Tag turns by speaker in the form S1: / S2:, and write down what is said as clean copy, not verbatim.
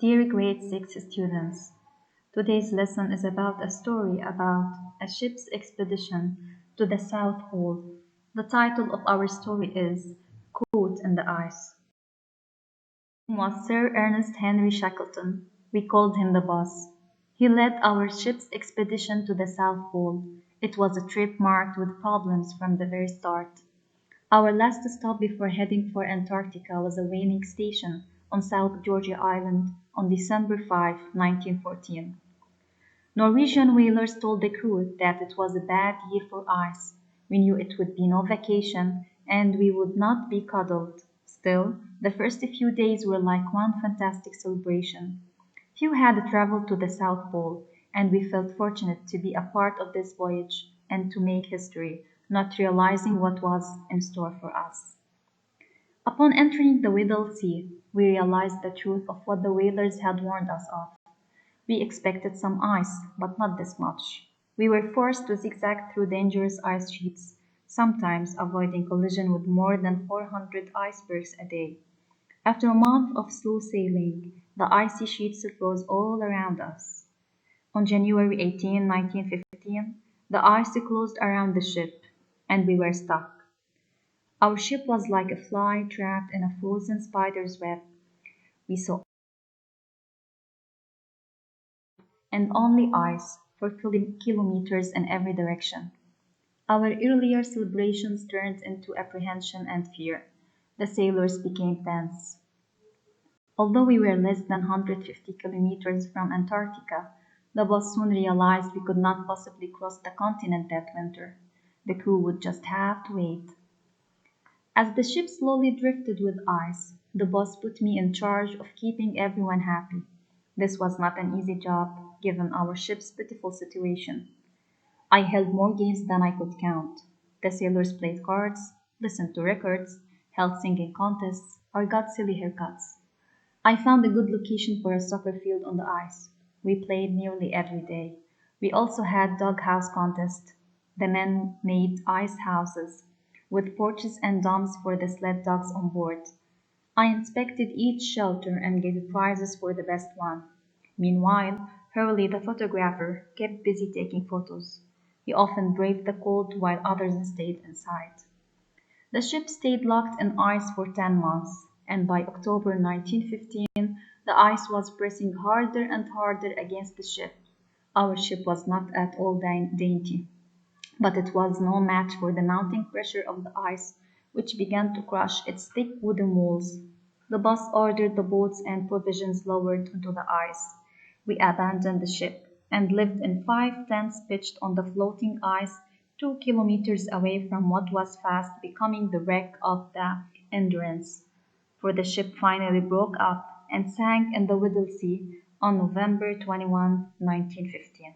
S1: Dear grade 6 students, today's lesson is about a story about a ship's expedition to the South Pole. The title of our story is Caught in the Ice. His name was Sir Ernest Henry Shackleton. We called him the boss. He led our ship's expedition to the South Pole. It was a trip marked with problems from the very start. Our last stop before heading for Antarctica was a whaling station on South Georgia Island on December 5, 1914. Norwegian whalers told the crew that it was a bad year for ice. We knew it would be no vacation and we would not be cuddled. Still, the first few days were like one fantastic celebration. Few had traveled to the South Pole, and we felt fortunate to be a part of this voyage and to make history, not realizing what was in store for us. Upon entering the Weddell Sea, we realized the truth of what the whalers had warned us of. We expected some ice, but not this much. We were forced to zigzag through dangerous ice sheets, sometimes avoiding collision with more than 400 icebergs a day. After a month of slow sailing, the icy sheets rose all around us. On January 18, 1915, the ice closed around the ship, and we were stuck. Our ship was like a fly trapped in a frozen spider's web. We saw and only ice for kilometers in every direction. Our earlier celebrations turned into apprehension and fear. The sailors became tense. Although we were less than 150 kilometers from Antarctica, the boss soon realized we could not possibly cross the continent that winter. The crew would just have to wait. As the ship slowly drifted with ice, the boss put me in charge of keeping everyone happy. This was not an easy job, given our ship's pitiful situation. I held more games than I could count. The sailors played cards, listened to records, held singing contests, or got silly haircuts. I found a good location for a soccer field on the ice. We played nearly every day. We also had doghouse contests. The men made ice houses with porches and domes for the sled dogs on board. I inspected each shelter and gave prizes for the best one. Meanwhile, Hurley the photographer kept busy taking photos. He often braved the cold while others stayed inside. The ship stayed locked in ice for 10 months, and by October 1915, the ice was pressing harder and harder against the ship. Our ship was not at all dainty, but it was no match for the mounting pressure of the ice, which began to crush its thick wooden walls. The boss ordered the boats and provisions lowered into the ice. We abandoned the ship and lived in 5 tents pitched on the floating ice 2 kilometers away from what was fast becoming the wreck of the Endurance, for the ship finally broke up and sank in the Weddell Sea on November 21, 1915.